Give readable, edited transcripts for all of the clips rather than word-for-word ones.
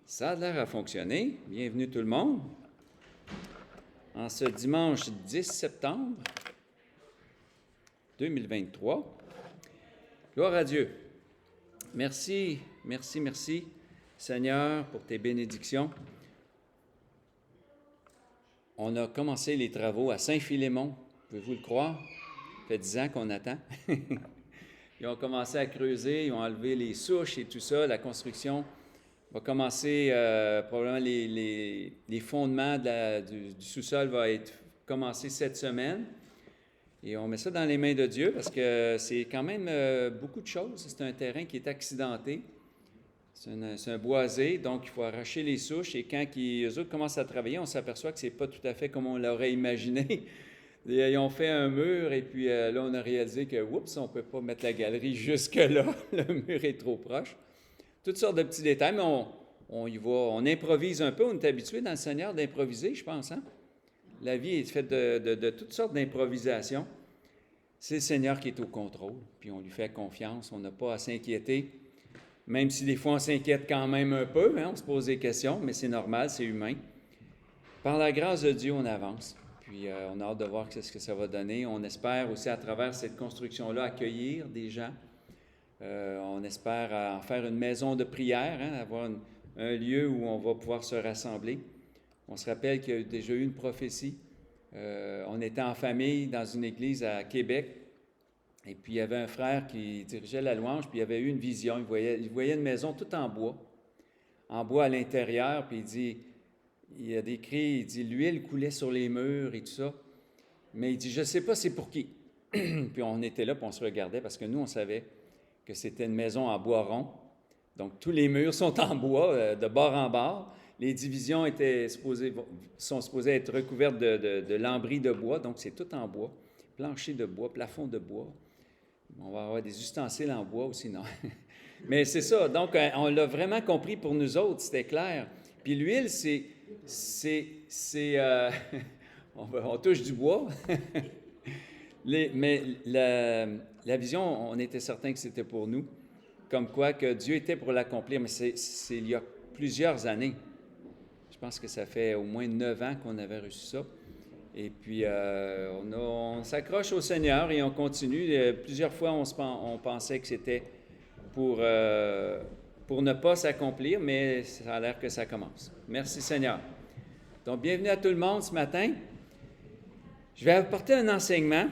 Ça a l'air à fonctionner. Bienvenue tout le monde. En ce dimanche 10 septembre 2023. Gloire à Dieu. Merci, merci, merci, Seigneur, pour tes bénédictions. On a commencé les travaux à Saint-Philémon. Pouvez-vous le croire? Ça fait 10 ans qu'on attend. Ils ont commencé à creuser, ils ont enlevé les souches et tout ça. La construction va commencer, probablement les fondements du sous-sol vont être commencés cette semaine. Et on met ça dans les mains de Dieu parce que c'est quand même beaucoup de choses. C'est un terrain qui est accidenté. C'est un boisé, donc il faut arracher les souches. Et quand eux autres commencent à travailler, on s'aperçoit que c'est pas tout à fait comme on l'aurait imaginé. Ils ont fait un mur et puis là, on a réalisé que, oups, on ne peut pas mettre la galerie jusque-là. Le mur est trop proche. Toutes sortes de petits détails, mais on y va, on improvise un peu. On est habitué dans le Seigneur d'improviser, je pense. Hein? La vie est faite de toutes sortes d'improvisations. C'est le Seigneur qui est au contrôle, puis on lui fait confiance. On n'a pas à s'inquiéter, même si des fois on s'inquiète quand même un peu. Hein? On se pose des questions, mais c'est normal, c'est humain. Par la grâce de Dieu, on avance. Puis on a hâte de voir ce que ça va donner. On espère aussi à travers cette construction-là accueillir des gens. On espère en faire une maison de prière, hein, avoir un lieu où on va pouvoir se rassembler. On se rappelle qu'il y a déjà eu une prophétie. On était en famille dans une église à Québec, et puis il y avait un frère qui dirigeait la louange, puis il avait eu une vision. Il voyait une maison toute en bois à l'intérieur, puis il a décrit, il dit, l'huile coulait sur les murs et tout ça, mais il dit, je ne sais pas c'est pour qui. Puis on était là, puis on se regardait, parce que nous, on savait que c'était une maison en bois rond. Donc, tous les murs sont en bois, de bord en bord. Les divisions sont supposées être recouvertes de lambris de bois, donc c'est tout en bois. Plancher de bois, plafond de bois. On va avoir des ustensiles en bois aussi, non? Mais c'est ça. Donc, on l'a vraiment compris pour nous autres, c'était clair. Puis l'huile, on touche du bois. Mais la vision, on était certain que c'était pour nous, comme quoi que Dieu était pour l'accomplir, mais c'est il y a plusieurs années. Je pense que ça fait au moins 9 ans qu'on avait reçu ça. Et puis, on s'accroche au Seigneur et on continue. Plusieurs fois, on pensait que c'était pour ne pas s'accomplir, mais ça a l'air que ça commence. Merci Seigneur. Donc, bienvenue à tout le monde ce matin. Je vais apporter un enseignement,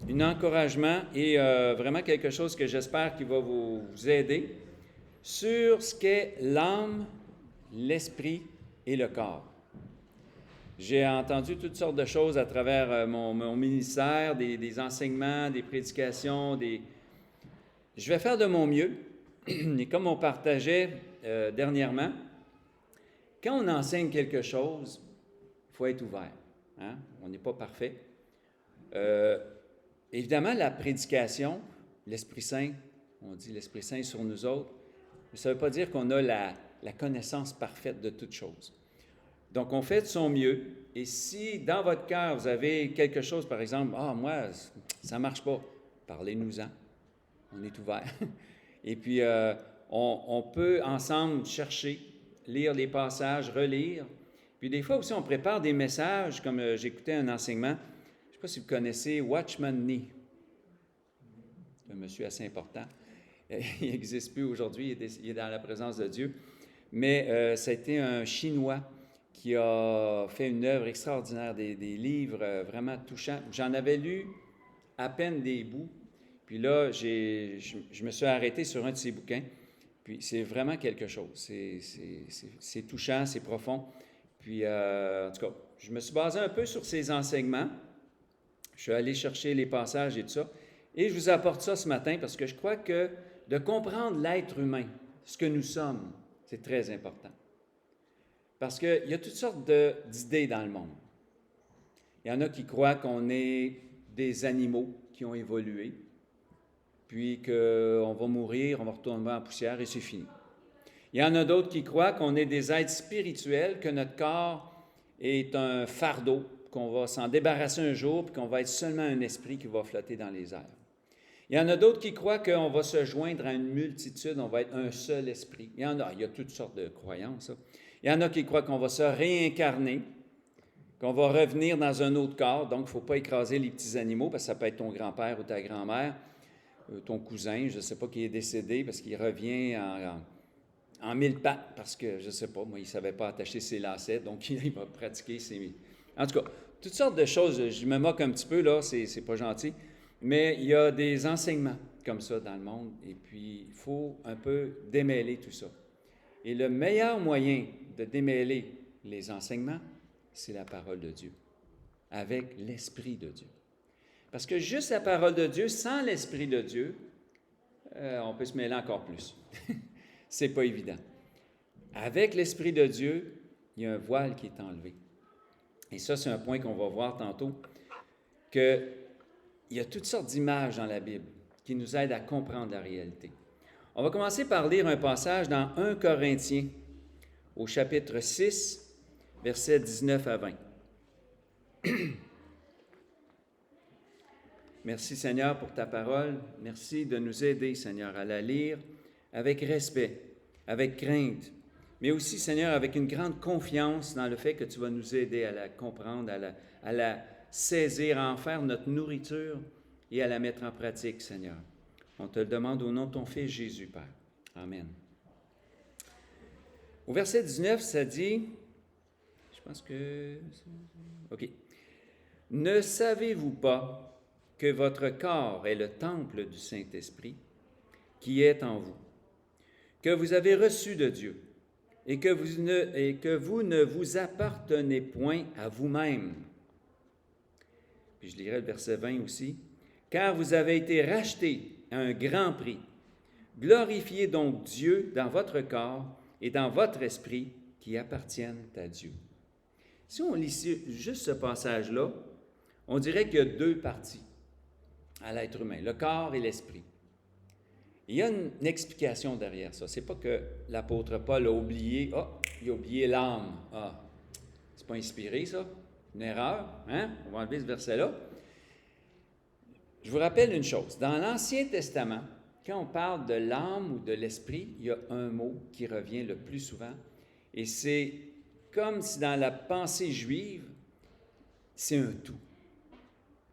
un encouragement et vraiment quelque chose que j'espère qui va vous aider sur ce qu'est l'âme, l'esprit et le corps. J'ai entendu toutes sortes de choses à travers mon ministère, des enseignements, des prédications. Je vais faire de mon mieux. Et comme on partageait dernièrement, quand on enseigne quelque chose, il faut être ouvert. Hein? On n'est pas parfait. Évidemment, la prédication, l'Esprit Saint, on dit l'Esprit Saint sur nous autres, mais ça ne veut pas dire qu'on a la connaissance parfaite de toutes choses. Donc, on fait de son mieux. Et si, dans votre cœur, vous avez quelque chose, par exemple, « Ah, moi, ça ne marche pas », parlez-nous-en. On est ouvert. Et puis, on peut ensemble chercher, lire les passages, relire. Puis des fois aussi, on prépare des messages, comme j'écoutais un enseignement, je ne sais pas si vous connaissez Watchman Nee. C'est un monsieur assez important. Il n'existe plus aujourd'hui, il est dans la présence de Dieu. Mais ça a été un Chinois qui a fait une œuvre extraordinaire, des livres vraiment touchants. J'en avais lu à peine des bouts. Puis là, je me suis arrêté sur un de ses bouquins. Puis c'est vraiment quelque chose. C'est touchant, c'est profond. Puis, en tout cas, je me suis basé un peu sur ses enseignements. Je suis allé chercher les passages et tout ça. Et je vous apporte ça ce matin parce que je crois que de comprendre l'être humain, ce que nous sommes, c'est très important. Parce qu'il y a toutes sortes d'idées dans le monde. Il y en a qui croient qu'on est des animaux qui ont évolué, puis qu'on va mourir, on va retourner en poussière et c'est fini. Il y en a d'autres qui croient qu'on est des êtres spirituels, que notre corps est un fardeau, qu'on va s'en débarrasser un jour, puis qu'on va être seulement un esprit qui va flotter dans les airs. Il y en a d'autres qui croient qu'on va se joindre à une multitude, on va être un seul esprit. Il y a toutes sortes de croyances. Ça. Il y en a qui croient qu'on va se réincarner, qu'on va revenir dans un autre corps, donc il ne faut pas écraser les petits animaux, parce que ça peut être ton grand-père ou ta grand-mère, ton cousin, je ne sais pas, qui est décédé, parce qu'il revient en mille pattes, parce que, je ne sais pas, moi, il ne savait pas attacher ses lacets, donc il va pratiquer ses... En tout cas, toutes sortes de choses, je me moque un petit peu, là, c'est pas gentil, mais il y a des enseignements comme ça dans le monde, et puis il faut un peu démêler tout ça. Et le meilleur moyen de démêler les enseignements, c'est la parole de Dieu, avec l'Esprit de Dieu. Parce que juste la parole de Dieu, sans l'Esprit de Dieu, on peut se mêler encore plus. C'est pas évident. Avec l'Esprit de Dieu, il y a un voile qui est enlevé. Et ça, c'est un point qu'on va voir tantôt, qu'il y a toutes sortes d'images dans la Bible qui nous aident à comprendre la réalité. On va commencer par lire un passage dans 1 Corinthiens, au chapitre 6, versets 19 à 20. Merci Seigneur pour ta parole. Merci de nous aider, Seigneur, à la lire avec respect, avec crainte, mais aussi, Seigneur, avec une grande confiance dans le fait que tu vas nous aider à la comprendre, à la saisir, à en faire notre nourriture et à la mettre en pratique, Seigneur. On te le demande au nom de ton Fils Jésus, Père. Amen. Au verset 19, ça dit, je pense que... OK. « Ne savez-vous pas que votre corps est le temple du Saint-Esprit qui est en vous, que vous avez reçu de Dieu et que vous ne vous appartenez point à vous-même. » Puis je lirai le verset 20 aussi. « Car vous avez été rachetés à un grand prix. Glorifiez donc Dieu dans votre corps et dans votre esprit qui appartiennent à Dieu. » Si on lit juste ce passage-là, on dirait qu'il y a deux parties à l'être humain, le corps et l'esprit. Il y a une explication derrière ça. C'est pas que l'apôtre Paul a oublié, il a oublié l'âme. C'est pas inspiré, ça? Une erreur, hein? On va enlever ce verset-là. Je vous rappelle une chose. Dans l'Ancien Testament, quand on parle de l'âme ou de l'esprit, il y a un mot qui revient le plus souvent, et c'est comme si dans la pensée juive, c'est un tout.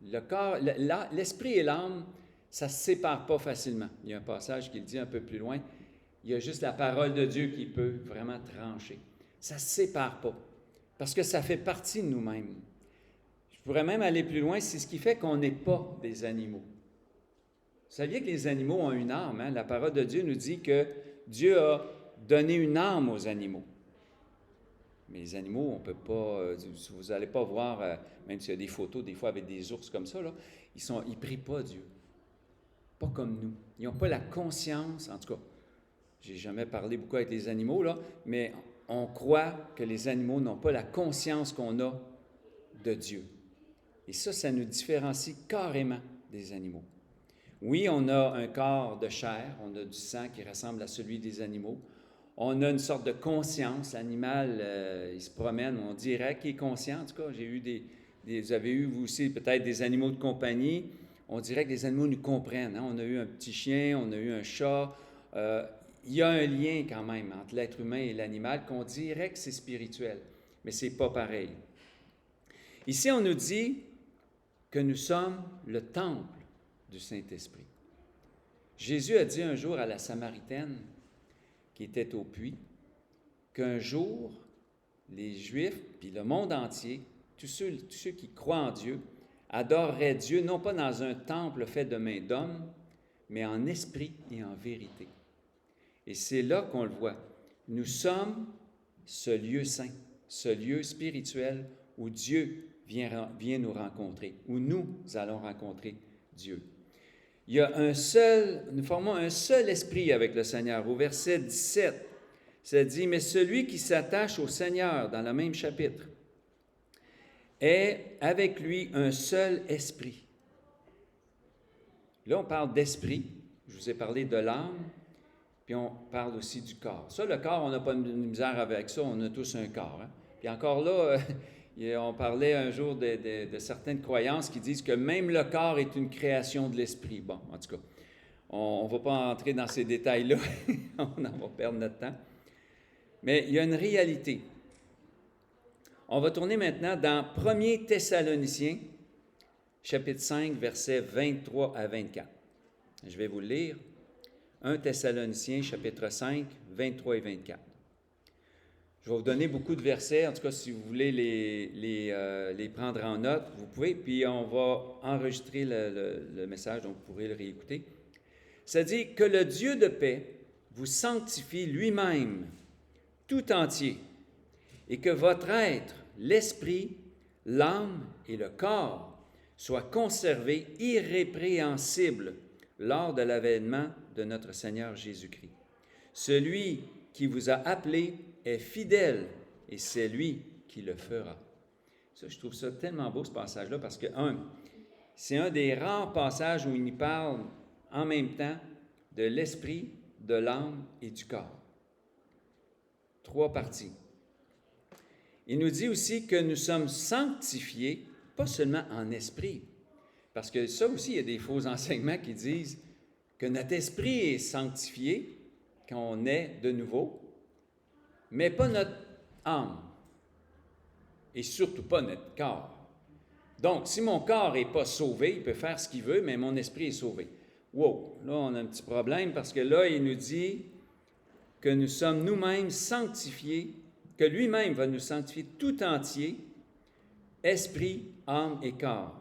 Le corps, l'esprit et l'âme, ça ne se sépare pas facilement. Il y a un passage qui le dit un peu plus loin. Il y a juste la parole de Dieu qui peut vraiment trancher. Ça ne se sépare pas, parce que ça fait partie de nous-mêmes. Je pourrais même aller plus loin, c'est ce qui fait qu'on n'est pas des animaux. Vous saviez que les animaux ont une âme, hein? La parole de Dieu nous dit que Dieu a donné une âme aux animaux. Mais les animaux, on ne peut pas, vous n'allez pas voir, même s'il y a des photos des fois avec des ours comme ça, là, ils ne prient pas Dieu. Pas comme nous. Ils n'ont pas la conscience, en tout cas, je n'ai jamais parlé beaucoup avec les animaux, là, mais on croit que les animaux n'ont pas la conscience qu'on a de Dieu. Et ça nous différencie carrément des animaux. Oui, on a un corps de chair, on a du sang qui ressemble à celui des animaux. On a une sorte de conscience. L'animal, il se promène, on dirait qu'il est conscient. En tout cas, j'ai eu vous avez eu, vous aussi, peut-être des animaux de compagnie. On dirait que les animaux nous comprennent. Hein? On a eu un petit chien, on a eu un chat. Il y a un lien quand même entre l'être humain et l'animal qu'on dirait que c'est spirituel, mais ce n'est pas pareil. Ici, on nous dit que nous sommes le temple du Saint-Esprit. Jésus a dit un jour à la Samaritaine qui était au puits, qu'un jour, les Juifs, puis le monde entier, tous ceux qui croient en Dieu, adoreraient Dieu, non pas dans un temple fait de mains d'hommes, mais en esprit et en vérité. Et c'est là qu'on le voit. Nous sommes ce lieu saint, ce lieu spirituel où Dieu vient nous rencontrer, où nous allons rencontrer Dieu. Il y a nous formons un seul esprit avec le Seigneur. Au verset 17, ça dit, « Mais celui qui s'attache au Seigneur, dans le même chapitre, est avec lui un seul esprit. » Là, on parle d'esprit. Je vous ai parlé de l'âme, puis on parle aussi du corps. Ça, le corps, on n'a pas de misère avec ça. On a tous un corps. Hein? Puis encore là, On parlait un jour de certaines croyances qui disent que même le corps est une création de l'esprit. Bon, en tout cas, on ne va pas entrer dans ces détails-là, on en va perdre notre temps. Mais il y a une réalité. On va tourner maintenant dans 1 Thessaloniciens, chapitre 5, versets 23 à 24. Je vais vous le lire. 1 Thessaloniciens, chapitre 5, 23 et 24. Je vais vous donner beaucoup de versets. En tout cas, si vous voulez les prendre en note, vous pouvez. Puis on va enregistrer le message, donc vous pourrez le réécouter. Ça dit que le Dieu de paix vous sanctifie lui-même tout entier et que votre être, l'esprit, l'âme et le corps soient conservés irrépréhensibles lors de l'avènement de notre Seigneur Jésus-Christ. Celui qui vous a appelé est fidèle et c'est lui qui le fera. Ça, je trouve ça tellement beau, ce passage-là, parce que, c'est un des rares passages où il nous parle en même temps de l'esprit, de l'âme et du corps. 3 parties. Il nous dit aussi que nous sommes sanctifiés, pas seulement en esprit, parce que ça aussi, il y a des faux enseignements qui disent que notre esprit est sanctifié quand on est de nouveau, mais pas notre âme, et surtout pas notre corps. Donc, si mon corps n'est pas sauvé, il peut faire ce qu'il veut, mais mon esprit est sauvé. Wow, là, on a un petit problème, parce que là, il nous dit que nous sommes nous-mêmes sanctifiés, que lui-même va nous sanctifier tout entier, esprit, âme et corps,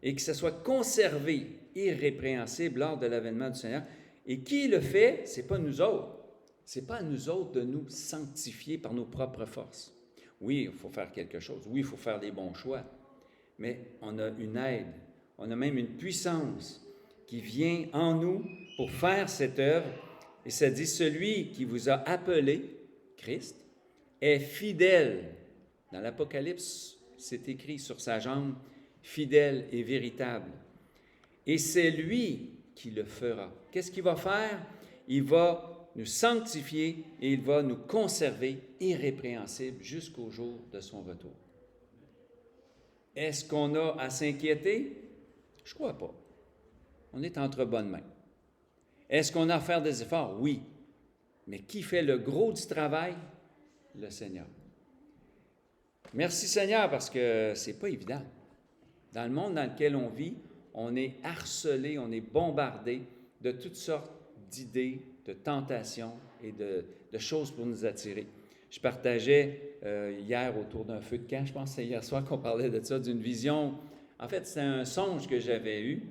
et que ce soit conservé irrépréhensible lors de l'avènement du Seigneur. Et qui le fait? Ce n'est pas nous autres. Ce n'est pas à nous autres de nous sanctifier par nos propres forces. Oui, il faut faire quelque chose. Oui, il faut faire des bons choix. Mais on a une aide. On a même une puissance qui vient en nous pour faire cette œuvre. Et ça dit, celui qui vous a appelé, Christ, est fidèle. Dans l'Apocalypse, c'est écrit sur sa jambe, fidèle et véritable. Et c'est lui qui le fera. Qu'est-ce qu'il va faire? Il va nous sanctifier et il va nous conserver irrépréhensibles jusqu'au jour de son retour. Est-ce qu'on a à s'inquiéter? Je ne crois pas. On est entre bonnes mains. Est-ce qu'on a à faire des efforts? Oui. Mais qui fait le gros du travail? Le Seigneur. Merci Seigneur, parce que ce n'est pas évident. Dans le monde dans lequel on vit, on est harcelé, on est bombardé de toutes sortes d'idées, de tentations et de choses pour nous attirer. Je partageais hier autour d'un feu de camp, je pense que c'est hier soir qu'on parlait de ça, d'une vision. En fait, c'est un songe que j'avais eu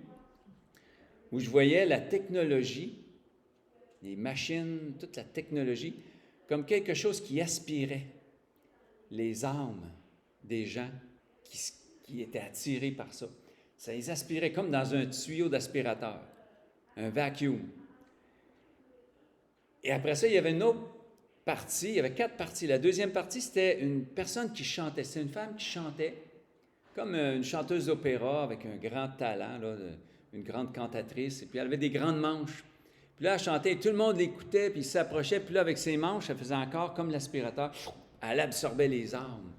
où je voyais la technologie, les machines, toute la technologie, comme quelque chose qui aspirait les âmes des gens qui étaient attirés par ça. Ça les aspirait comme dans un tuyau d'aspirateur, un vacuum. Et après ça, il y avait une autre partie, il y avait 4 parties. La deuxième partie, c'était une personne qui chantait. C'est une femme qui chantait, comme une chanteuse d'opéra avec un grand talent, là, une grande cantatrice. Et puis elle avait des grandes manches. Puis là, elle chantait, et tout le monde l'écoutait, puis il s'approchait. Puis là, avec ses manches, elle faisait encore comme l'aspirateur. Elle absorbait les âmes.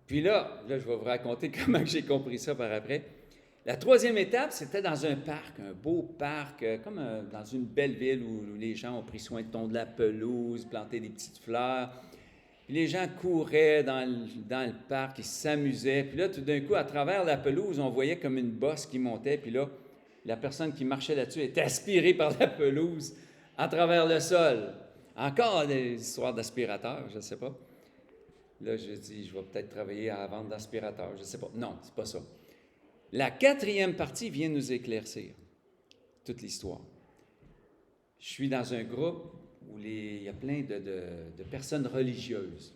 Puis là, je vais vous raconter comment j'ai compris ça par après. La troisième étape, c'était dans un parc, un beau parc, comme dans une belle ville où les gens ont pris soin de tondre la pelouse, planter des petites fleurs. Puis les gens couraient dans le parc, ils s'amusaient. Puis là, tout d'un coup, à travers la pelouse, on voyait comme une bosse qui montait. Puis là, la personne qui marchait là-dessus était aspirée par la pelouse à travers le sol. Encore des histoires d'aspirateurs, je ne sais pas. Là, je dis, je vais peut-être travailler à la vente d'aspirateurs, je ne sais pas. Non, c'est pas ça. La 4e partie vient nous éclaircir toute l'histoire. Je suis dans un groupe où il y a plein de personnes religieuses.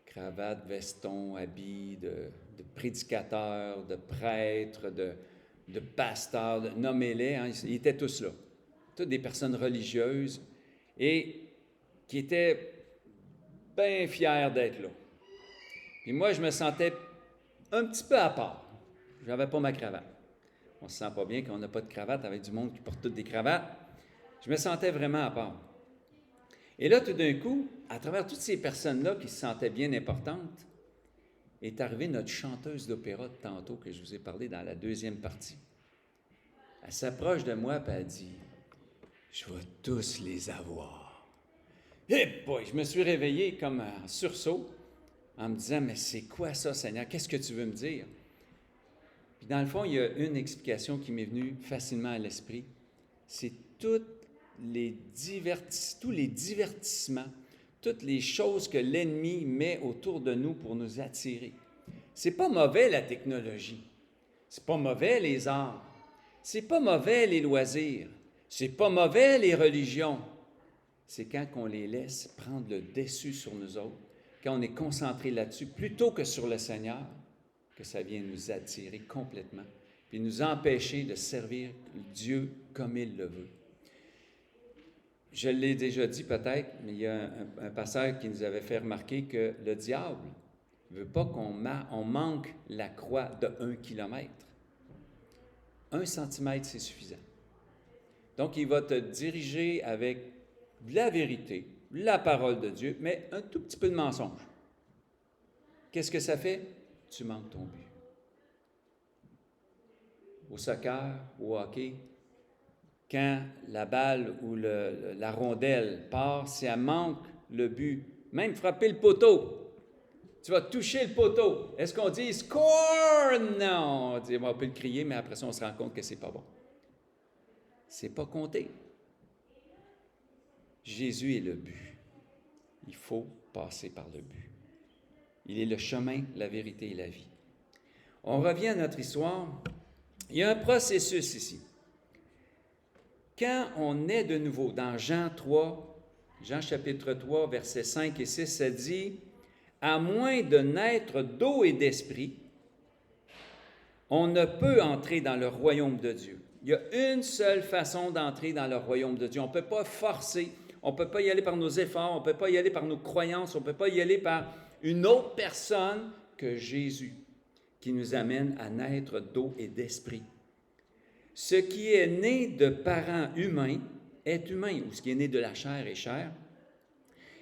Cravates, vestons, habits, de prédicateurs, de prêtres, de pasteurs, nommez-les, hein, ils étaient tous là. Toutes des personnes religieuses et qui étaient bien fiers d'être là. Puis moi, je me sentais un petit peu à part. Je n'avais pas ma cravate. On ne se sent pas bien qu'on n'a pas de cravate avec du monde qui porte toutes des cravates. Je me sentais vraiment à part. Et là, tout d'un coup, à travers toutes ces personnes-là qui se sentaient bien importantes, est arrivée notre chanteuse d'opéra de tantôt que je vous ai parlé dans la deuxième partie. Elle s'approche de moi et elle dit « Je vais tous les avoir. » Eh boy, je me suis réveillé comme en sursaut en me disant « Mais c'est quoi ça, Seigneur? Qu'est-ce que tu veux me dire? » Puis dans le fond, il y a une explication qui m'est venue facilement à l'esprit. C'est tous les divertissements, toutes les choses que l'ennemi met autour de nous pour nous attirer. C'est pas mauvais la technologie, c'est pas mauvais les arts, c'est pas mauvais les loisirs, c'est pas mauvais les religions. C'est quand on les laisse prendre le dessus sur nous autres, quand on est concentré là-dessus plutôt que sur le Seigneur, que ça vient nous attirer complètement, puis nous empêcher de servir Dieu comme il le veut. Je l'ai déjà dit peut-être, mais il y a un pasteur qui nous avait fait remarquer que le diable ne veut pas qu'on manque la croix de 1 kilomètre. 1 centimètre, c'est suffisant. Donc, il va te diriger avec la vérité, la parole de Dieu, mais un tout petit peu de mensonge. Qu'est-ce que ça fait? Tu manques ton but. Au soccer, au hockey, quand la balle ou la rondelle part, si elle manque le but, même frapper le poteau, tu vas toucher le poteau. Est-ce qu'on dit « score » ? Non, on peut le crier, mais après ça, on se rend compte que c'est pas bon. C'est pas compté. Jésus est le but. Il faut passer par le but. Il est le chemin, la vérité et la vie. On revient à notre histoire. Il y a un processus ici. Quand on est de nouveau, dans Jean 3, Jean chapitre 3, versets 5 et 6, ça dit « À moins de naître d'eau et d'esprit, on ne peut entrer dans le royaume de Dieu. » Il y a une seule façon d'entrer dans le royaume de Dieu. On ne peut pas forcer, on ne peut pas y aller par nos efforts, on ne peut pas y aller par nos croyances, on ne peut pas y aller par une autre personne que Jésus, qui nous amène à naître d'eau et d'esprit. Ce qui est né de parents humains est humain, ou ce qui est né de la chair est chair,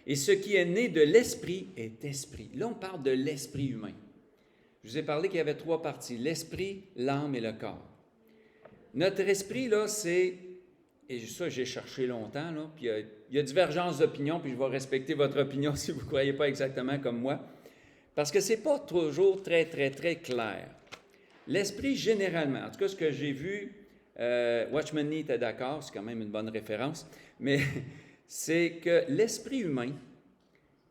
et ce qui est né de l'esprit est esprit. Là, on parle de l'esprit humain. Je vous ai parlé qu'il y avait 3 parties, l'esprit, l'âme et le corps. Notre esprit, là, c'est, et ça, j'ai cherché longtemps, là, puis il y a divergence d'opinion, puis je vais respecter votre opinion si vous ne croyez pas exactement comme moi, parce que ce n'est pas toujours très, très, très clair. L'esprit, généralement, en tout cas, ce que j'ai vu, Watchman Nee était d'accord, c'est quand même une bonne référence, mais c'est que l'esprit humain,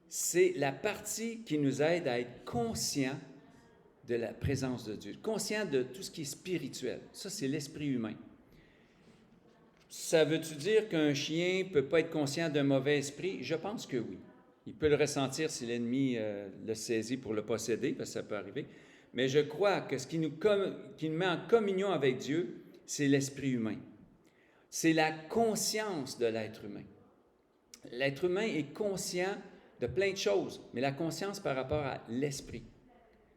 c'est la partie qui nous aide à être conscient de la présence de Dieu, conscient de tout ce qui est spirituel. Ça, c'est l'esprit humain. Ça veut-tu dire qu'un chien ne peut pas être conscient d'un mauvais esprit? Je pense que oui. Il peut le ressentir si l'ennemi le saisit pour le posséder, parce que ça peut arriver. Mais je crois que ce qui nous met en communion avec Dieu, c'est l'esprit humain. C'est la conscience de l'être humain. L'être humain est conscient de plein de choses, mais la conscience par rapport à l'esprit,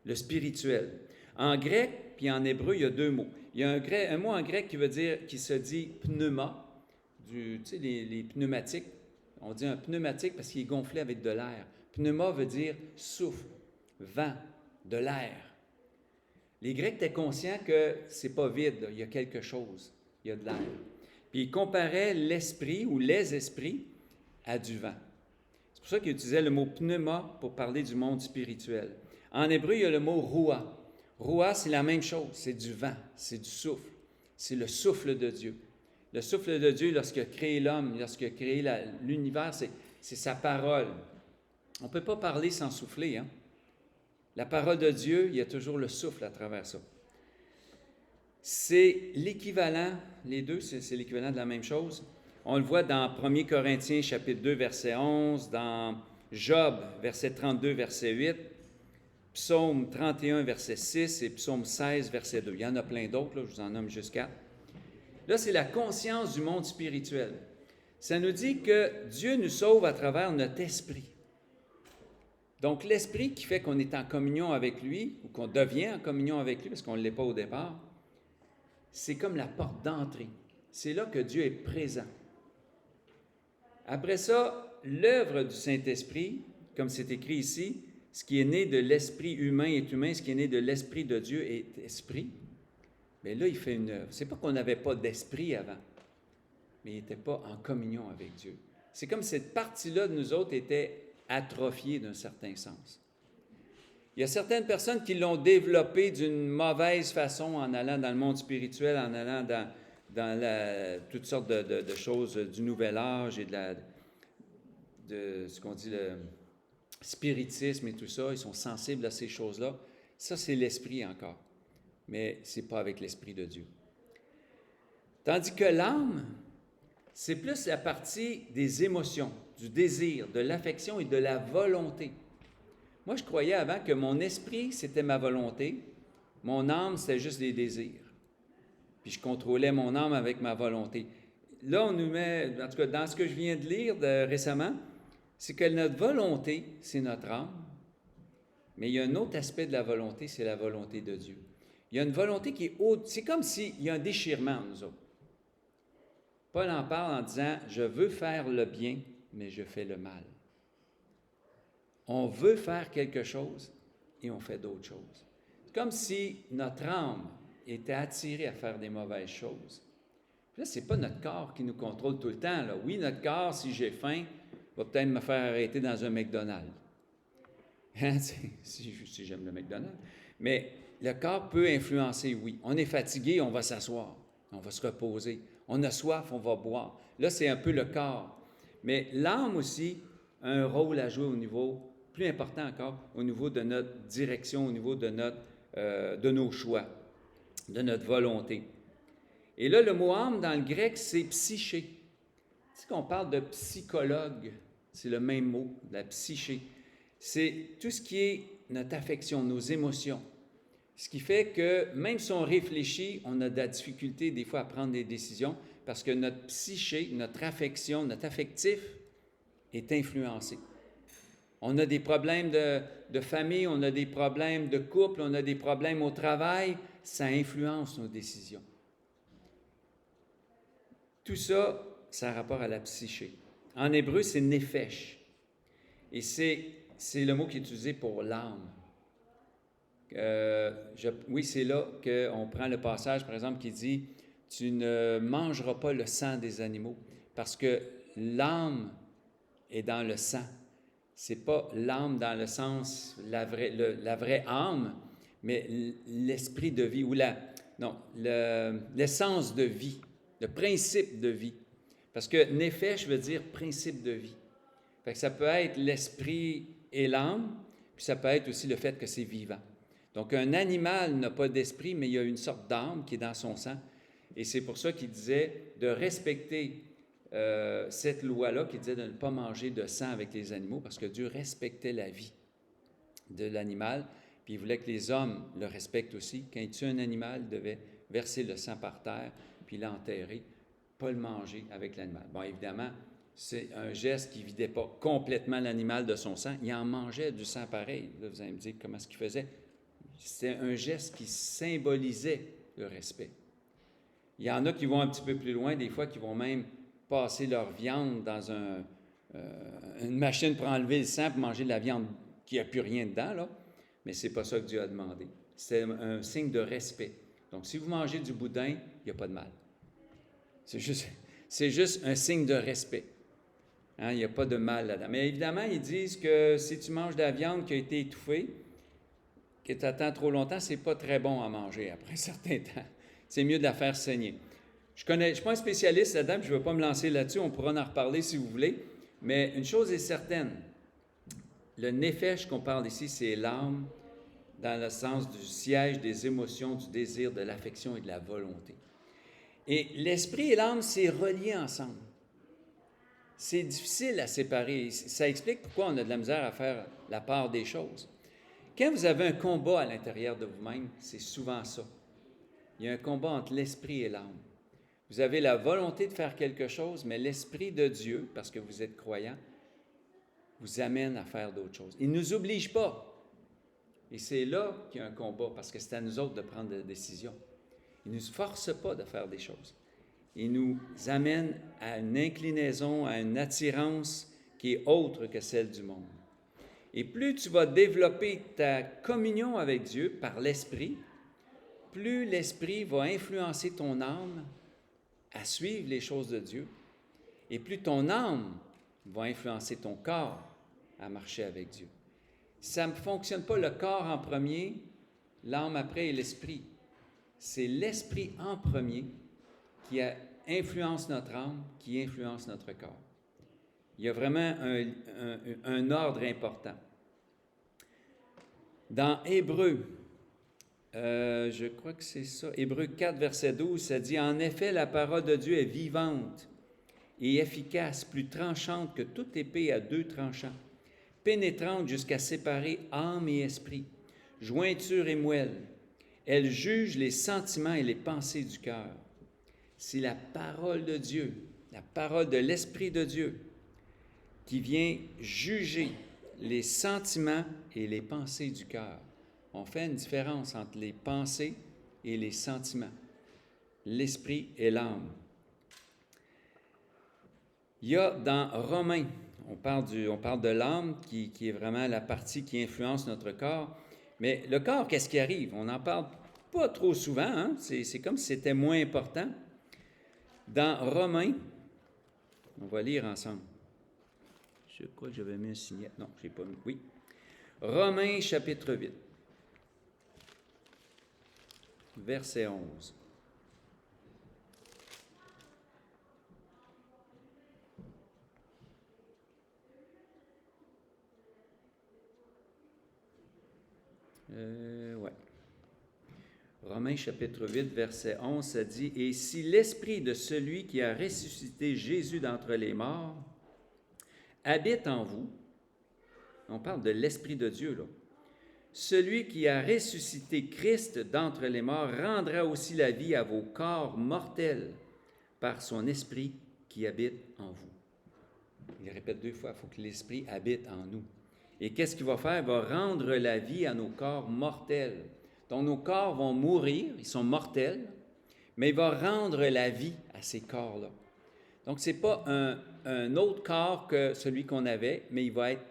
le spirituel. En grec puis en hébreu, il y a 2 mots. Il y a un mot en grec qui se dit pneuma, tu sais, les pneumatiques. On dit un pneumatique parce qu'il est gonflé avec de l'air. Pneuma veut dire souffle, vent, de l'air. Les Grecs étaient conscients que c'est pas vide, là, il y a quelque chose, il y a de l'air. Puis ils comparaient l'esprit ou les esprits à du vent. C'est pour ça qu'ils utilisaient le mot pneuma pour parler du monde spirituel. En hébreu, il y a le mot roua. Roua, c'est la même chose, c'est du vent, c'est du souffle, c'est le souffle de Dieu. Le souffle de Dieu, lorsqu'il a créé l'homme, lorsqu'il a créé l'univers, c'est sa parole. On ne peut pas parler sans souffler, hein? La parole de Dieu, il y a toujours le souffle à travers ça. C'est l'équivalent, les deux, c'est l'équivalent de la même chose. On le voit dans 1 Corinthiens, chapitre 2, verset 11, dans Job, verset 32, verset 8, Psaume 31, verset 6 et Psaume 16, verset 2. Il y en a plein d'autres, là, je vous en nomme juste 4. Là, c'est la conscience du monde spirituel. Ça nous dit que Dieu nous sauve à travers notre esprit. Donc, l'esprit qui fait qu'on est en communion avec lui, ou qu'on devient en communion avec lui, parce qu'on ne l'est pas au départ, c'est comme la porte d'entrée. C'est là que Dieu est présent. Après ça, l'œuvre du Saint-Esprit, comme c'est écrit ici, ce qui est né de l'esprit humain est humain, ce qui est né de l'esprit de Dieu est esprit. Mais là, il fait une œuvre. C'est pas qu'on n'avait pas d'esprit avant, mais il n'était pas en communion avec Dieu. C'est comme si cette partie-là de nous autres était atrophiée d'un certain sens. Il y a certaines personnes qui l'ont développée d'une mauvaise façon en allant dans le monde spirituel, en allant dans toutes sortes de choses du nouvel âge et de ce qu'on dit le spiritisme et tout ça. Ils sont sensibles à ces choses-là. Ça, c'est l'esprit encore, mais ce n'est pas avec l'esprit de Dieu. Tandis que l'âme, c'est plus la partie des émotions, du désir, de l'affection et de la volonté. Moi, je croyais avant que mon esprit, c'était ma volonté, mon âme, c'était juste des désirs. Puis je contrôlais mon âme avec ma volonté. Là, on nous met, en tout cas, dans ce que je viens de lire récemment, c'est que notre volonté, c'est notre âme, mais il y a un autre aspect de la volonté, c'est la volonté de Dieu. Il y a une volonté qui est haute. C'est comme s'il y a un déchirement en nous autres. Paul en parle en disant « Je veux faire le bien, mais je fais le mal ». On veut faire quelque chose et on fait d'autres choses. C'est comme si notre âme était attirée à faire des mauvaises choses. Puis là, ce n'est pas notre corps qui nous contrôle tout le temps. Là. Oui, notre corps, si j'ai faim, va peut-être me faire arrêter dans un McDonald's. Hein? Si j'aime le McDonald's. Mais le corps peut influencer, oui. On est fatigué, on va s'asseoir, on va se reposer. On a soif, on va boire. Là, c'est un peu le corps. Mais l'âme aussi a un rôle à jouer au niveau, plus important encore, au niveau de notre direction, au niveau de nos choix, de notre volonté. Et là, le mot âme, dans le grec, c'est psyché. Tu sais qu'on parle de psychologue, c'est le même mot, la psyché. C'est tout ce qui est notre affection, nos émotions. Ce qui fait que même si on réfléchit, on a de la difficulté des fois à prendre des décisions parce que notre psyché, notre affection, notre affectif est influencé. On a des problèmes de famille, on a des problèmes de couple, on a des problèmes au travail, ça influence nos décisions. Tout ça, ça a rapport à la psyché. En hébreu, c'est nefesh. Et c'est le mot qui est utilisé pour l'âme. Oui, c'est là qu'on prend le passage, par exemple, qui dit « Tu ne mangeras pas le sang des animaux » parce que l'âme est dans le sang. Ce n'est pas l'âme dans le sens, la vraie âme, mais l'esprit de vie, ou l'essence de vie, le principe de vie. Parce que nefesh veut dire principe de vie. Fait que ça peut être l'esprit et l'âme, puis ça peut être aussi le fait que c'est vivant. Donc, un animal n'a pas d'esprit, mais il y a une sorte d'âme qui est dans son sang. Et c'est pour ça qu'il disait de respecter cette loi-là, qui disait de ne pas manger de sang avec les animaux, parce que Dieu respectait la vie de l'animal, puis il voulait que les hommes le respectent aussi. Quand il tue un animal, il devait verser le sang par terre, puis l'enterrer, pas le manger avec l'animal. Bon, évidemment, c'est un geste qui ne vidait pas complètement l'animal de son sang. Il en mangeait du sang pareil. Là, vous allez me dire comment est-ce qu'il faisait. C'était un geste qui symbolisait le respect. Il y en a qui vont un petit peu plus loin, des fois qui vont même passer leur viande dans une machine pour enlever le sang, pour manger de la viande qui n'a plus rien dedans, là. Mais ce n'est pas ça que Dieu a demandé. C'est un signe de respect. Donc, si vous mangez du boudin, il n'y a pas de mal. C'est juste un signe de respect. Hein, il n'y a pas de mal là-dedans. Mais évidemment, ils disent que si tu manges de la viande qui a été étouffée, que tu attends trop longtemps, ce n'est pas très bon à manger après un certain temps. C'est mieux de la faire saigner. Je ne suis pas un spécialiste là-dedans, puis je ne vais pas me lancer là-dessus, on pourra en reparler si vous voulez, mais une chose est certaine, le nefesh qu'on parle ici, c'est l'âme dans le sens du siège des émotions, du désir, de l'affection et de la volonté. Et l'esprit et l'âme, c'est relié ensemble. C'est difficile à séparer. Ça explique pourquoi on a de la misère à faire la part des choses. Quand vous avez un combat à l'intérieur de vous-même, c'est souvent ça. Il y a un combat entre l'esprit et l'âme. Vous avez la volonté de faire quelque chose, mais l'Esprit de Dieu, parce que vous êtes croyant, vous amène à faire d'autres choses. Il ne nous oblige pas. Et c'est là qu'il y a un combat, parce que c'est à nous autres de prendre des décisions. Il ne nous force pas de faire des choses. Il nous amène à une inclinaison, à une attirance qui qui est autre que celle du monde. Et plus tu vas développer ta communion avec Dieu par l'Esprit, plus l'Esprit va influencer ton âme à suivre les choses de Dieu, et plus ton âme va influencer ton corps à marcher avec Dieu. Ça ne fonctionne pas le corps en premier, l'âme après et l'esprit. C'est l'esprit en premier qui influence notre âme, qui influence notre corps. Il y a vraiment un ordre important. Dans Hébreux, je crois que c'est ça, Hébreux 4, verset 12, ça dit « En effet, la parole de Dieu est vivante et efficace, plus tranchante que toute épée à deux tranchants, pénétrante jusqu'à séparer âme et esprit, jointure et moelle. Elle juge les sentiments et les pensées du cœur. » C'est la parole de Dieu, la parole de l'Esprit de Dieu qui vient juger les sentiments et les pensées du cœur. On fait une différence entre les pensées et les sentiments, l'esprit et l'âme. Il y a dans Romains, on parle de l'âme qui est vraiment la partie qui influence notre corps, mais le corps, qu'est-ce qui arrive? On n'en parle pas trop souvent, hein? C'est comme si c'était moins important. Dans Romains, on va lire ensemble. Je crois que j'avais mis un signet. Non, je n'ai pas mis. Oui. Romains, chapitre 8, verset 11. Ouais. Romains, chapitre 8, verset 11, ça dit « Et si l'esprit de celui qui a ressuscité Jésus d'entre les morts habite en vous, » on parle de l'Esprit de Dieu, là, « celui qui a ressuscité Christ d'entre les morts rendra aussi la vie à vos corps mortels par son Esprit qui habite en vous. » Il répète 2 fois, il faut que l'Esprit habite en nous. Et qu'est-ce qu'il va faire? Il va rendre la vie à nos corps mortels. Donc, nos corps vont mourir, ils sont mortels, mais il va rendre la vie à ces corps-là. Donc, ce n'est pas un autre corps que celui qu'on avait, mais il va être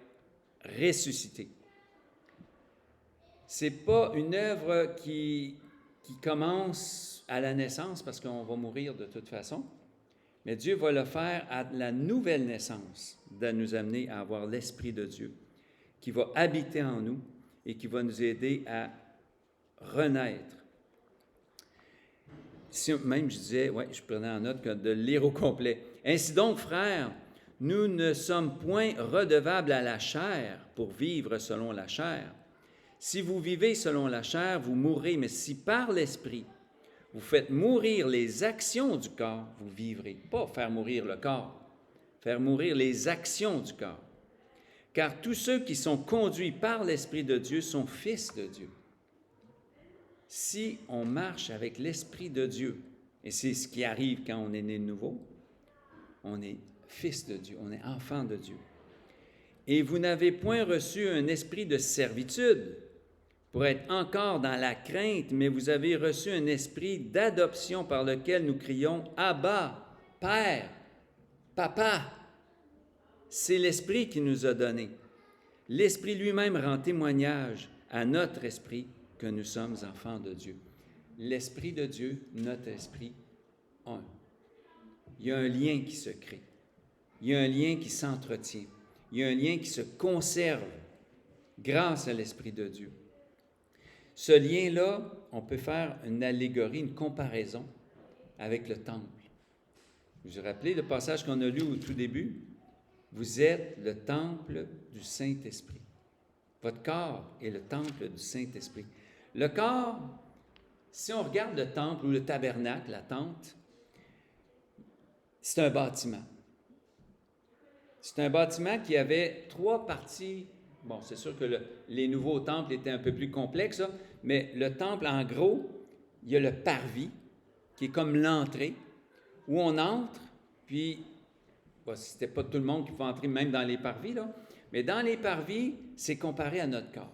ressuscité. Ce n'est pas une œuvre qui commence à la naissance, parce qu'on va mourir de toute façon, mais Dieu va le faire à la nouvelle naissance, de nous amener à avoir l'Esprit de Dieu, qui va habiter en nous et qui va nous aider à renaître. Si même je disais, je prenais en note de le lire au complet. Ainsi donc, frères, nous ne sommes point redevables à la chair pour vivre selon la chair. Si vous vivez selon la chair, vous mourrez, mais si par l'Esprit, vous faites mourir les actions du corps, vous vivrez. Pas faire mourir le corps, faire mourir les actions du corps. Car tous ceux qui sont conduits par l'Esprit de Dieu sont fils de Dieu. Si on marche avec l'Esprit de Dieu, et c'est ce qui arrive quand on est né de nouveau, on est fils de Dieu, on est enfant de Dieu. Et vous n'avez point reçu un esprit de servitude pour être encore dans la crainte, mais vous avez reçu un esprit d'adoption par lequel nous crions « Abba, Père, Papa ». C'est l'Esprit qui nous a donné. L'Esprit lui-même rend témoignage à notre esprit que nous sommes enfants de Dieu. L'Esprit de Dieu, notre esprit, un. Il y a un lien qui se crée. Il y a un lien qui s'entretient. Il y a un lien qui se conserve grâce à l'Esprit de Dieu. Ce lien-là, on peut faire une allégorie, une comparaison avec le temple. Vous vous rappelez le passage qu'on a lu au tout début? Vous êtes le temple du Saint-Esprit. Votre corps est le temple du Saint-Esprit. Le corps, si on regarde le temple ou le tabernacle, la tente, c'est un bâtiment. C'est un bâtiment qui avait 3 parties. Bon, c'est sûr que les nouveaux temples étaient un peu plus complexes, là, mais le temple, en gros, il y a le parvis, qui est comme l'entrée, où on entre, puis c'était pas tout le monde qui peut entrer même dans les parvis, là, mais dans les parvis, c'est comparé à notre corps.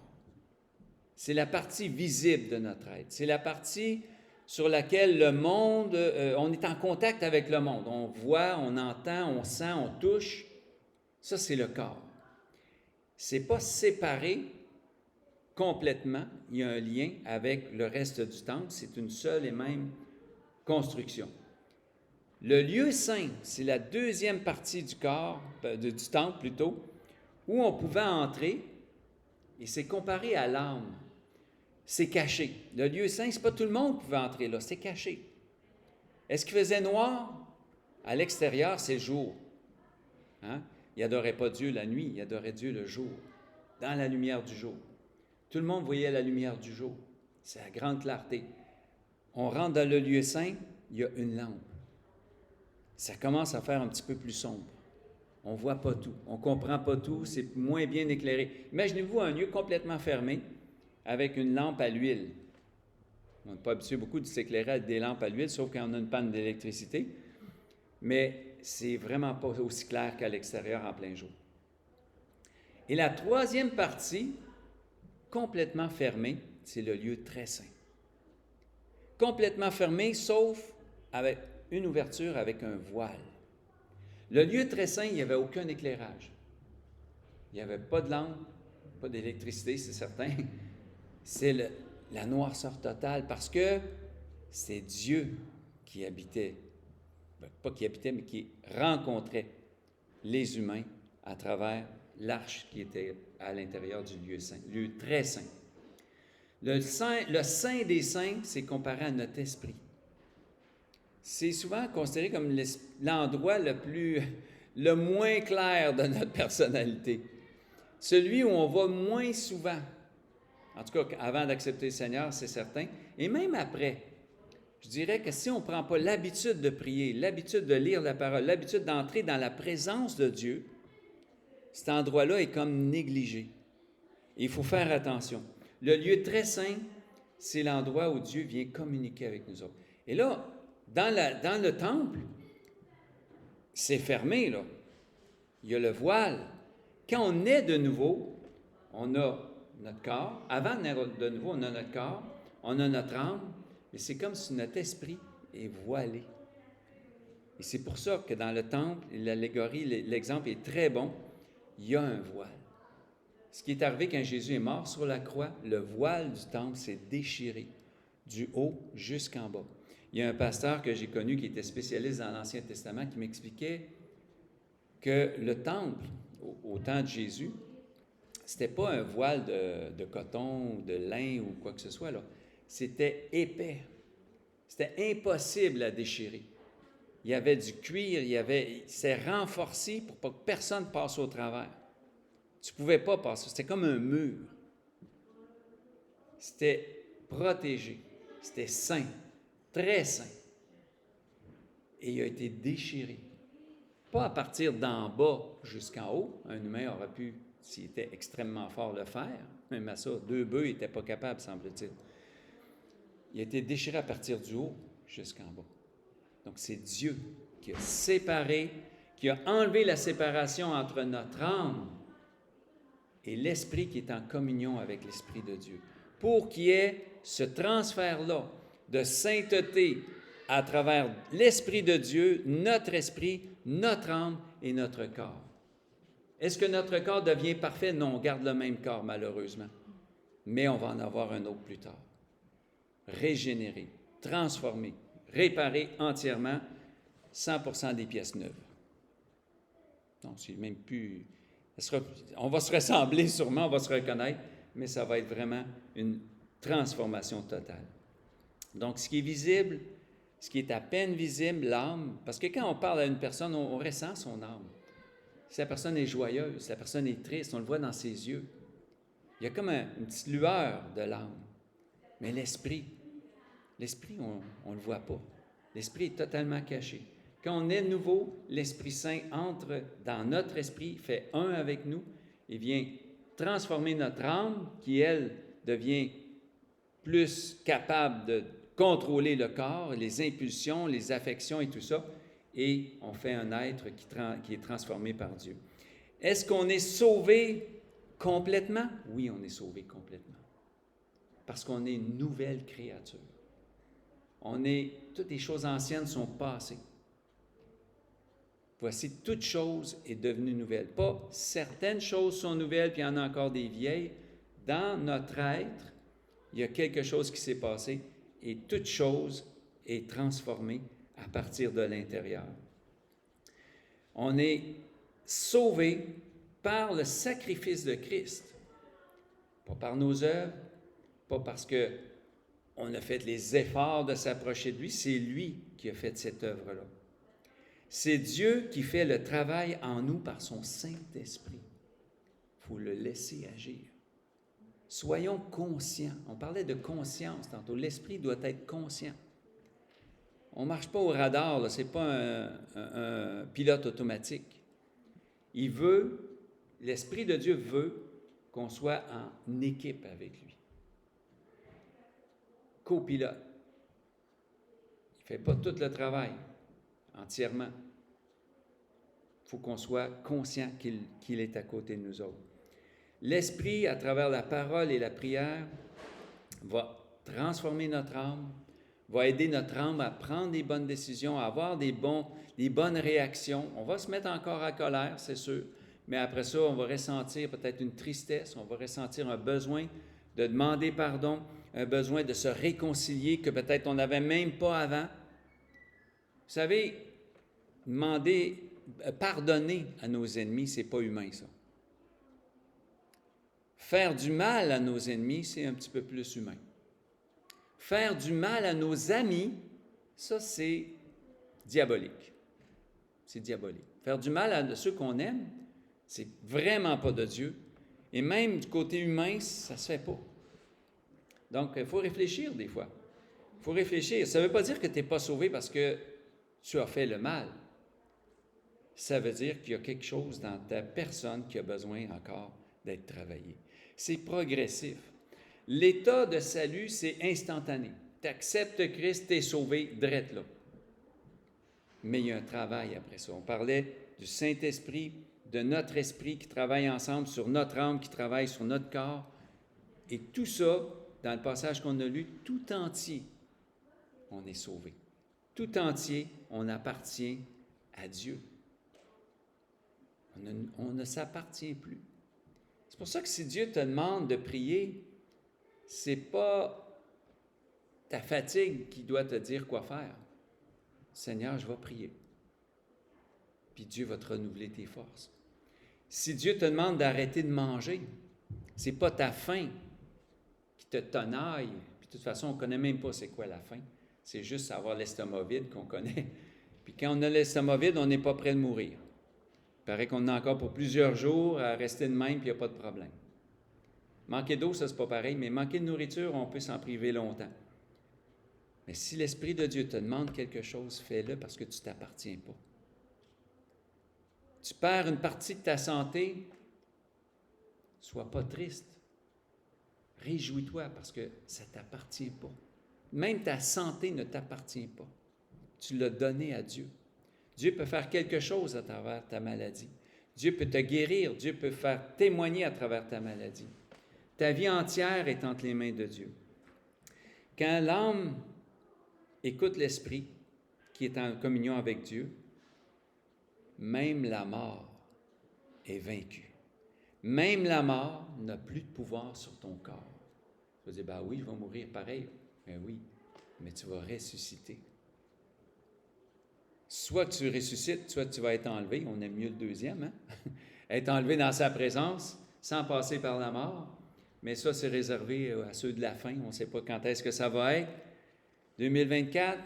C'est la partie visible de notre être. C'est la partie sur laquelle le monde, on est en contact avec le monde. On voit, on entend, on sent, on touche. Ça, c'est le corps. Ce n'est pas séparé complètement. Il y a un lien avec le reste du temple. C'est une seule et même construction. Le lieu saint, c'est la deuxième partie du corps, du temple plutôt, où on pouvait entrer, et c'est comparé à l'âme. C'est caché. Le lieu saint, ce n'est pas tout le monde qui pouvait entrer là, c'est caché. Est-ce qu'il faisait noir? À l'extérieur, c'est le jour. Hein? Il n'adorait pas Dieu la nuit, il adorait Dieu le jour, dans la lumière du jour. Tout le monde voyait la lumière du jour. C'est la grande clarté. On rentre dans le lieu saint, il y a une lampe. Ça commence à faire un petit peu plus sombre. On ne voit pas tout, on ne comprend pas tout, c'est moins bien éclairé. Imaginez-vous un lieu complètement fermé avec une lampe à l'huile. On n'est pas habitué beaucoup de s'éclairer avec des lampes à l'huile, sauf quand on a une panne d'électricité. Mais c'est vraiment pas aussi clair qu'à l'extérieur en plein jour. Et la troisième partie, complètement fermée, c'est le lieu très saint. Complètement fermé, sauf avec une ouverture avec un voile. Le lieu très saint, il n'y avait aucun éclairage. Il n'y avait pas de lampe, pas d'électricité, c'est certain. C'est la noirceur totale parce que c'est Dieu qui habitait, pas qui habitait, mais qui rencontrait les humains à travers l'arche qui était à l'intérieur du lieu saint, lieu très saint. Le saint des saints, c'est comparé à notre esprit. C'est souvent considéré comme l'endroit le moins clair de notre personnalité. Celui où on va moins souvent. En tout cas, avant d'accepter le Seigneur, c'est certain. Et même après, je dirais que si on ne prend pas l'habitude de prier, l'habitude de lire la parole, l'habitude d'entrer dans la présence de Dieu, cet endroit-là est comme négligé. Et il faut faire attention. Le lieu très saint, c'est l'endroit où Dieu vient communiquer avec nous autres. Et là, dans le temple, c'est fermé, là. Il y a le voile. Quand on naît de nouveau, on a notre corps. Avant de naître de nouveau, on a notre corps, on a notre âme, mais c'est comme si notre esprit est voilé. Et c'est pour ça que dans le temple, l'allégorie, l'exemple est très bon. Il y a un voile. Ce qui est arrivé quand Jésus est mort sur la croix, le voile du temple s'est déchiré du haut jusqu'en bas. Il y a un pasteur que j'ai connu qui était spécialiste dans l'Ancien Testament qui m'expliquait que le temple, au temps de Jésus, c'était pas un voile de coton ou de lin ou quoi que ce soit, là. C'était épais. C'était impossible à déchirer. Il y avait du cuir, c'est renforcé pour pas que personne passe au travers. Tu ne pouvais pas passer. C'était comme un mur. C'était protégé. C'était saint. Très saint. Et il a été déchiré. Pas à partir d'en bas jusqu'en haut. Un humain aurait pu, s'il était extrêmement fort, le faire. Même à ça, 2 bœufs n'étaient pas capables, semble-t-il. Il a été déchiré à partir du haut jusqu'en bas. Donc, c'est Dieu qui a séparé, qui a enlevé la séparation entre notre âme et l'esprit qui est en communion avec l'Esprit de Dieu, pour qu'il y ait ce transfert-là de sainteté à travers l'Esprit de Dieu, notre esprit, notre âme et notre corps. Est-ce que notre corps devient parfait? Non, on garde le même corps, malheureusement. Mais on va en avoir un autre plus tard. Régénéré, transformé, réparé entièrement, 100% des pièces neuves. Donc, c'est même plus... On va se ressembler sûrement, on va se reconnaître, mais ça va être vraiment une transformation totale. Donc, ce qui est visible, ce qui est à peine visible, l'âme, parce que quand on parle à une personne, on ressent son âme. Si la personne est joyeuse, si la personne est triste, on le voit dans ses yeux. Il y a comme une petite lueur de l'âme. Mais l'esprit, on ne le voit pas. L'esprit est totalement caché. Quand on est nouveau, l'Esprit Saint entre dans notre esprit, fait un avec nous et vient transformer notre âme qui, elle, devient plus capable de contrôler le corps, les impulsions, les affections et tout ça, et on fait un être qui est transformé par Dieu. Est-ce qu'on est sauvé complètement? Oui, on est sauvé complètement. Parce qu'on est une nouvelle créature. Toutes les choses anciennes sont passées. Voici, toute chose est devenue nouvelle. Pas certaines choses sont nouvelles, puis il y en a encore des vieilles. Dans notre être, il y a quelque chose qui s'est passé et toute chose est transformée à partir de l'intérieur. On est sauvé par le sacrifice de Christ, pas par nos œuvres, pas parce qu'on a fait les efforts de s'approcher de lui, c'est lui qui a fait cette œuvre-là. C'est Dieu qui fait le travail en nous par son Saint-Esprit. Il faut le laisser agir. Soyons conscients. On parlait de conscience tantôt. L'esprit doit être conscient. On ne marche pas au radar, ce n'est pas un pilote automatique. L'Esprit de Dieu veut qu'on soit en équipe avec lui. Copilote. Il ne fait pas tout le travail entièrement. Il faut qu'on soit conscient qu'il est à côté de nous autres. L'Esprit, à travers la parole et la prière, va transformer notre âme, va aider notre âme à prendre des bonnes décisions, à avoir des bonnes réactions. On va se mettre encore à colère, c'est sûr, mais après ça, on va ressentir peut-être une tristesse, on va ressentir un besoin de demander pardon, un besoin de se réconcilier que peut-être on n'avait même pas avant. Vous savez, pardonner à nos ennemis, c'est pas humain, ça. Faire du mal à nos ennemis, c'est un petit peu plus humain. Faire du mal à nos amis, ça, c'est diabolique. C'est diabolique. Faire du mal à ceux qu'on aime, c'est vraiment pas de Dieu. Et même du côté humain, ça se fait pas. Donc, il faut réfléchir des fois. Il faut réfléchir. Ça ne veut pas dire que tu n'es pas sauvé parce que tu as fait le mal. Ça veut dire qu'il y a quelque chose dans ta personne qui a besoin encore d'être travaillé. C'est progressif. L'état de salut, c'est instantané. Tu acceptes Christ, tu es sauvé, drette là. Mais il y a un travail après ça. On parlait du Saint-Esprit, de notre esprit qui travaille ensemble sur notre âme, qui travaille sur notre corps. Et tout ça, dans le passage qu'on a lu, tout entier, on est sauvé. Tout entier, on appartient à Dieu. On ne s'appartient plus. C'est pour ça que si Dieu te demande de prier, c'est pas ta fatigue qui doit te dire quoi faire. Seigneur, je vais prier. Puis Dieu va te renouveler tes forces. Si Dieu te demande d'arrêter de manger, c'est pas ta faim qui te tenaille. Puis de toute façon, on ne connaît même pas c'est quoi la faim. C'est juste avoir l'estomac vide qu'on connaît. Puis quand on a l'estomac vide, on n'est pas prêt de mourir. Il paraît qu'on a encore pour plusieurs jours à rester de même, puis il n'y a pas de problème. Manquer d'eau, ça, c'est pas pareil, mais manquer de nourriture, on peut s'en priver longtemps. Mais si l'Esprit de Dieu te demande quelque chose, fais-le parce que tu ne t'appartiens pas. Tu perds une partie de ta santé, sois pas triste. Réjouis-toi parce que ça ne t'appartient pas. Même ta santé ne t'appartient pas. Tu l'as donné à Dieu. Dieu peut faire quelque chose à travers ta maladie. Dieu peut te guérir. Dieu peut faire témoigner à travers ta maladie. Ta vie entière est entre les mains de Dieu. Quand l'âme écoute l'Esprit, qui est en communion avec Dieu, même la mort est vaincue. Même la mort n'a plus de pouvoir sur ton corps. Tu vas dire, ben oui, je vais mourir pareil. Ben oui, mais tu vas ressusciter. Soit tu ressuscites, soit tu vas être enlevé. On aime mieux le deuxième, hein? Être enlevé dans sa présence, sans passer par la mort. Mais ça, c'est réservé à ceux de la fin. On ne sait pas quand est-ce que ça va être. 2024,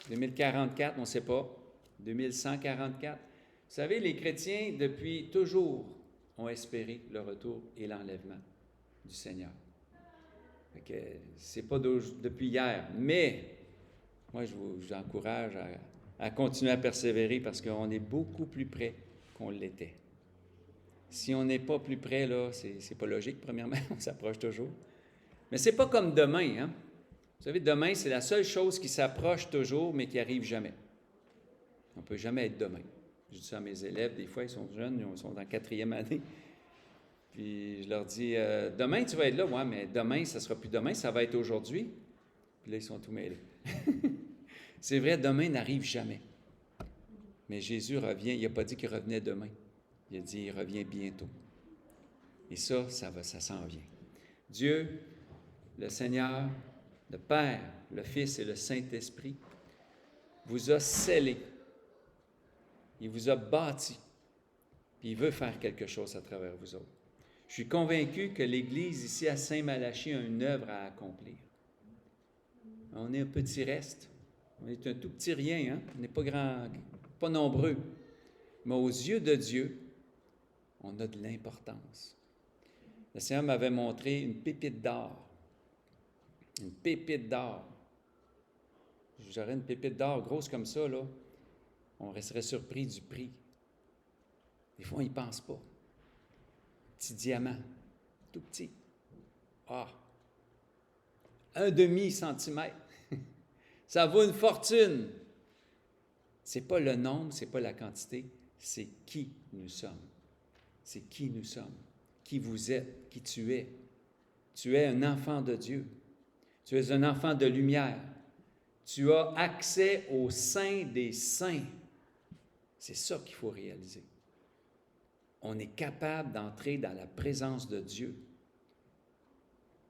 2044, on ne sait pas. 2144. Vous savez, les chrétiens, depuis toujours, ont espéré le retour et l'enlèvement du Seigneur. Ce n'est pas depuis hier, mais moi, je vous encourage à continuer à persévérer parce qu'on est beaucoup plus près qu'on l'était. Si on n'est pas plus près, là, c'est pas logique, premièrement, on s'approche toujours. Mais c'est pas comme demain, hein? Vous savez, demain, c'est la seule chose qui s'approche toujours, mais qui n'arrive jamais. On ne peut jamais être demain. Je dis ça à mes élèves, des fois, ils sont jeunes, ils sont en 4e année. Puis je leur dis, demain, tu vas être là. Ouais, mais demain, ça ne sera plus demain, ça va être aujourd'hui. Puis là, ils sont tout mêlés. C'est vrai, demain n'arrive jamais. Mais Jésus revient, il n'a pas dit qu'il revenait demain. Il a dit, il revient bientôt. Et ça s'en vient. Dieu, le Seigneur, le Père, le Fils et le Saint-Esprit vous a scellé. Il vous a bâti. Puis il veut faire quelque chose à travers vous autres. Je suis convaincu que l'Église ici à Saint-Malachie a une œuvre à accomplir. On est un petit reste. On est un tout petit rien, hein? On n'est pas grand, pas nombreux. Mais aux yeux de Dieu, on a de l'importance. Le Seigneur m'avait montré une pépite d'or. Une pépite d'or. J'aurais une pépite d'or grosse comme ça, là. On resterait surpris du prix. Des fois, on n'y pense pas. Petit diamant, tout petit. Ah! 1/2 centimètre. Ça vaut une fortune. Ce n'est pas le nombre, ce n'est pas la quantité, c'est qui nous sommes. C'est qui nous sommes, qui vous êtes, qui tu es. Tu es un enfant de Dieu. Tu es un enfant de lumière. Tu as accès au sein des saints. C'est ça qu'il faut réaliser. On est capable d'entrer dans la présence de Dieu.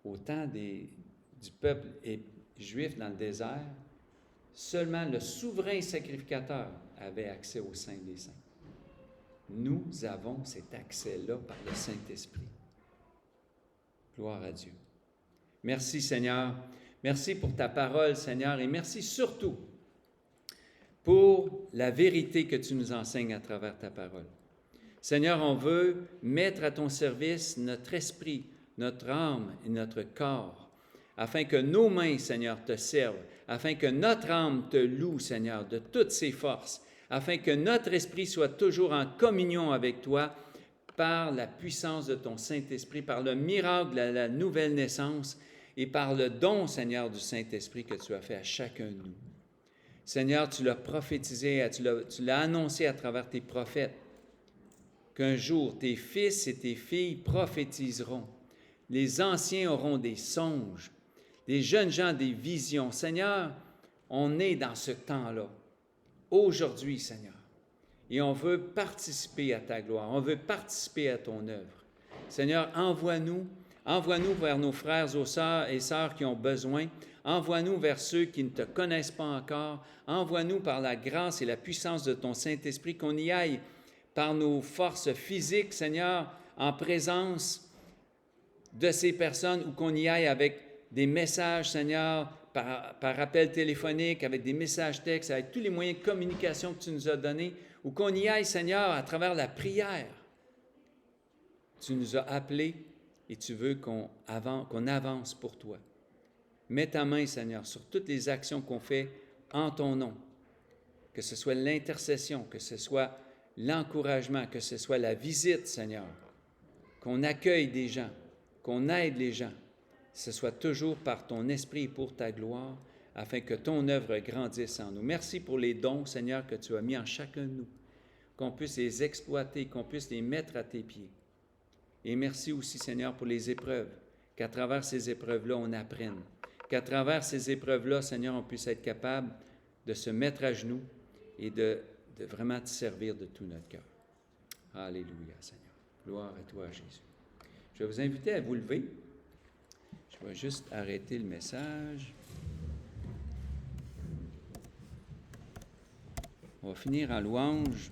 Au temps du peuple juif dans le désert, seulement le souverain sacrificateur avait accès au sein des saints. Nous avons cet accès-là par le Saint-Esprit. Gloire à Dieu. Merci Seigneur. Merci pour ta parole, Seigneur, et merci surtout pour la vérité que tu nous enseignes à travers ta parole. Seigneur, on veut mettre à ton service notre esprit, notre âme et notre corps, afin que nos mains, Seigneur, te servent, afin que notre âme te loue, Seigneur, de toutes ses forces, afin que notre esprit soit toujours en communion avec toi par la puissance de ton Saint-Esprit, par le miracle de la nouvelle naissance et par le don, Seigneur, du Saint-Esprit que tu as fait à chacun de nous. Seigneur, tu l'as prophétisé, tu l'as annoncé à travers tes prophètes, qu'un jour tes fils et tes filles prophétiseront. Les anciens auront des songes, les jeunes gens des visions. Seigneur, on est dans ce temps-là, aujourd'hui, Seigneur, et on veut participer à ta gloire, on veut participer à ton œuvre. Seigneur, envoie-nous vers nos frères et sœurs qui ont besoin, envoie-nous vers ceux qui ne te connaissent pas encore, envoie-nous par la grâce et la puissance de ton Saint-Esprit, qu'on y aille par nos forces physiques, Seigneur, en présence de ces personnes, ou qu'on y aille avec des messages, Seigneur, par appel téléphonique, avec des messages textes, avec tous les moyens de communication que tu nous as donnés, ou qu'on y aille, Seigneur, à travers la prière. Tu nous as appelés et tu veux qu'on avance pour toi. Mets ta main, Seigneur, sur toutes les actions qu'on fait en ton nom, que ce soit l'intercession, que ce soit l'encouragement, que ce soit la visite, Seigneur, qu'on accueille des gens, qu'on aide les gens, ce soit toujours par ton esprit et pour ta gloire, afin que ton œuvre grandisse en nous. Merci pour les dons, Seigneur, que tu as mis en chacun de nous, qu'on puisse les exploiter, qu'on puisse les mettre à tes pieds. Et merci aussi, Seigneur, pour les épreuves, qu'à travers ces épreuves-là, on apprenne, qu'à travers ces épreuves-là, Seigneur, on puisse être capable de se mettre à genoux et de vraiment te servir de tout notre cœur. Alléluia, Seigneur. Gloire à toi, Jésus. Je vais vous inviter à vous lever. Je vais juste arrêter le message. On va finir en louange.